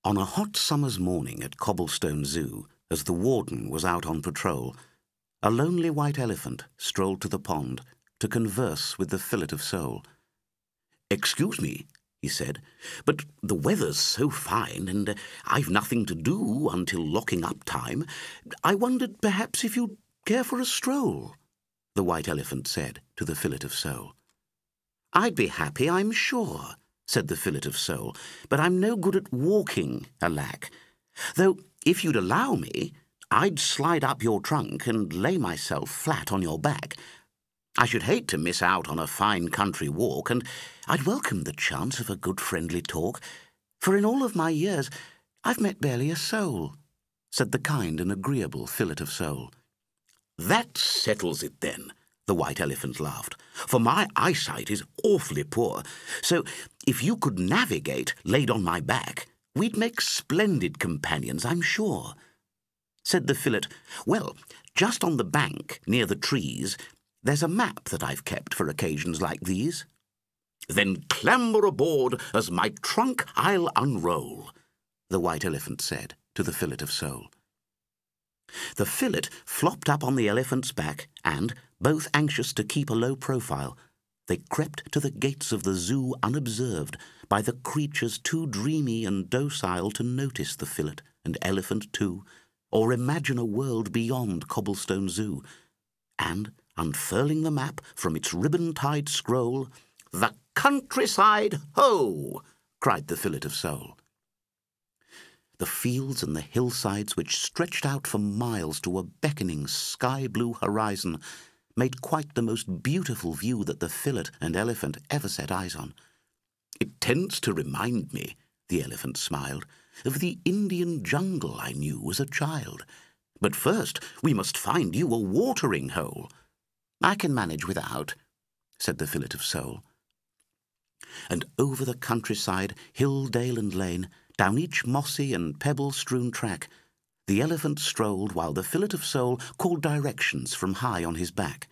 On a hot summer's morning at Cobblestone Zoo, as the warden was out on patrol, a lonely white elephant strolled to the pond to converse with the fillet of sole. "Excuse me," he said, "but the weather's so fine, and I've nothing to do until locking up time. I wondered perhaps if you'd care for a stroll," the white elephant said to the fillet of sole. "I'd be happy, I'm sure," said the fillet of sole, "but I'm no good at walking, alack. Though, if you'd allow me, I'd slide up your trunk and lay myself flat on your back. I should hate to miss out on a fine country walk, and I'd welcome the chance of a good friendly talk, for in all of my years I've met barely a soul," said the kind and agreeable fillet of sole. "That settles it then," the white elephant laughed, "for my eyesight is awfully poor, so if you could navigate laid on my back, we'd make splendid companions, I'm sure." Said the fillet, "Well, just on the bank, near the trees, there's a map that I've kept for occasions like these." "Then clamber aboard, as my trunk I'll unroll," the white elephant said to the fillet of sole. The fillet flopped up on the elephant's back and, both anxious to keep a low profile, they crept to the gates of the zoo unobserved by the creatures too dreamy and docile to notice the fillet and elephant too, or imagine a world beyond Cobblestone Zoo. And, unfurling the map from its ribbon-tied scroll, "The countryside, ho!" cried the fillet of sole. The fields and the hillsides, which stretched out for miles to a beckoning sky-blue horizon, made quite the most beautiful view that the fillet and elephant ever set eyes on. "It tends to remind me," the elephant smiled, "of the Indian jungle I knew as a child. But first we must find you a watering hole." "I can manage without," said the fillet of sole. And over the countryside, hill, dale and lane, down each mossy and pebble-strewn track, the elephant strolled while the fillet of sole called directions from high on his back.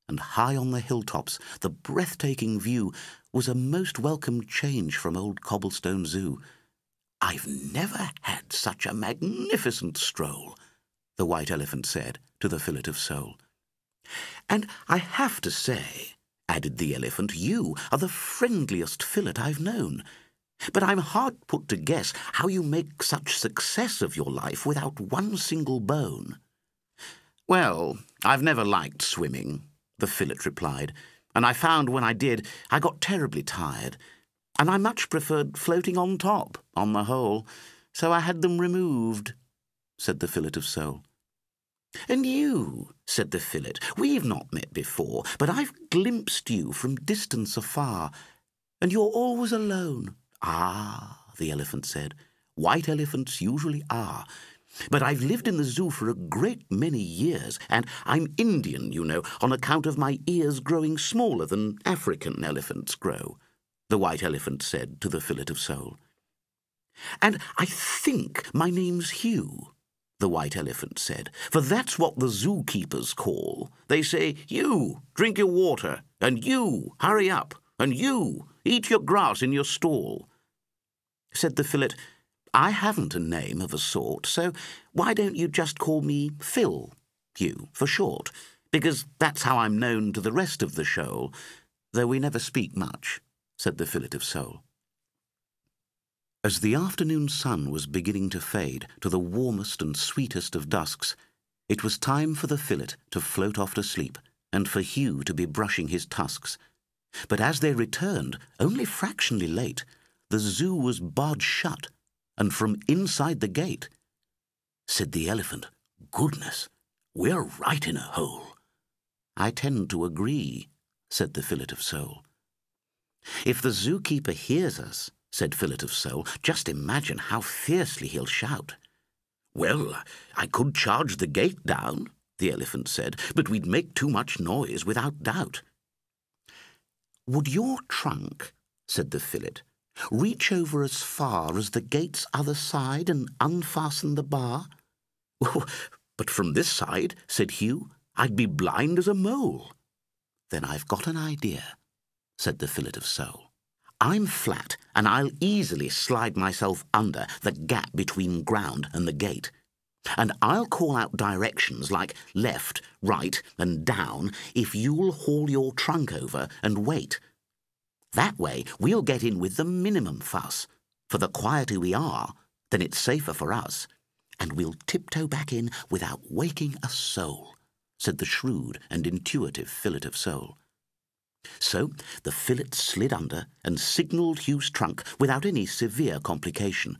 And high on the hilltops, the breathtaking view was a most welcome change from old Cobblestone Zoo. "I've never had such a magnificent stroll," the white elephant said to the fillet of sole. "And I have to say," added the elephant, "you are the friendliest fillet I've known. But I'm hard put to guess how you make such success of your life without one single bone." "Well, I've never liked swimming," the fillet replied, "and I found when I did I got terribly tired, and I much preferred floating on top, on the whole, so I had them removed," said the fillet of sole. "And you," said the fillet, "we've not met before, but I've glimpsed you from distance afar, and you're always alone." "Ah," the elephant said, "white elephants usually are. But I've lived in the zoo for a great many years, and I'm Indian, you know, on account of my ears growing smaller than African elephants grow," the white elephant said to the fillet of sole. "And I think my name's Hugh," the white elephant said, "for that's what the zookeepers call. They say, 'You, drink your water,' and 'You, hurry up,' and 'You, eat your grass in your stall.'" Said the fillet, "I haven't a name of a sort, so why don't you just call me Phil, Hugh, for short, because that's how I'm known to the rest of the shoal, though we never speak much," said the fillet of sole. As the afternoon sun was beginning to fade to the warmest and sweetest of dusks, it was time for the fillet to float off to sleep and for Hugh to be brushing his tusks. But as they returned, only fractionally late, the zoo was barred shut, and from inside the gate, said the elephant, "Goodness, we're right in a hole." "I tend to agree," said the fillet of sole. "If the zookeeper hears us," said fillet of sole, "just imagine how fiercely he'll shout." "Well, I could charge the gate down," the elephant said, "but we'd make too much noise without doubt." "Would your trunk," said the fillet, "reach over as far as the gate's other side and unfasten the bar?" "But from this side," said Hugh, "I'd be blind as a mole." "Then I've got an idea," said the fillet of sole. "I'm flat and I'll easily slide myself under the gap between ground and the gate. And I'll call out directions like left, right, and down if you'll haul your trunk over and wait. That way we'll get in with the minimum fuss, for the quieter we are, then it's safer for us, and we'll tiptoe back in without waking a soul," said the shrewd and intuitive Fillet of Soul. So the Fillet slid under and signalled Hugh's trunk without any severe complication,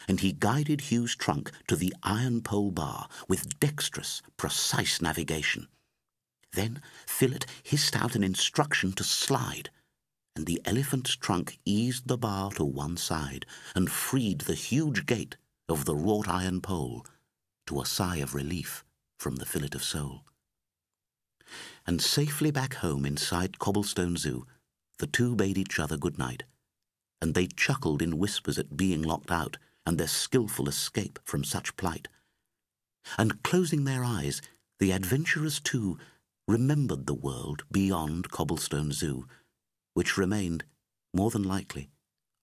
and he guided Hugh's trunk to the iron pole bar with dexterous, precise navigation. Then Fillet hissed out an instruction to slide, and the elephant's trunk eased the bar to one side and freed the huge gate of the wrought iron pole, to a sigh of relief from the Fillet of Soul. And safely back home inside Cobblestone Zoo, the two bade each other good night, and they chuckled in whispers at being locked out and their skillful escape from such plight. And closing their eyes, the adventurers too remembered the world beyond Cobblestone Zoo, which remained, more than likely,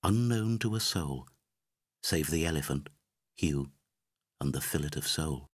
unknown to a soul, save the elephant, Hugh, and the Fillet of Soul.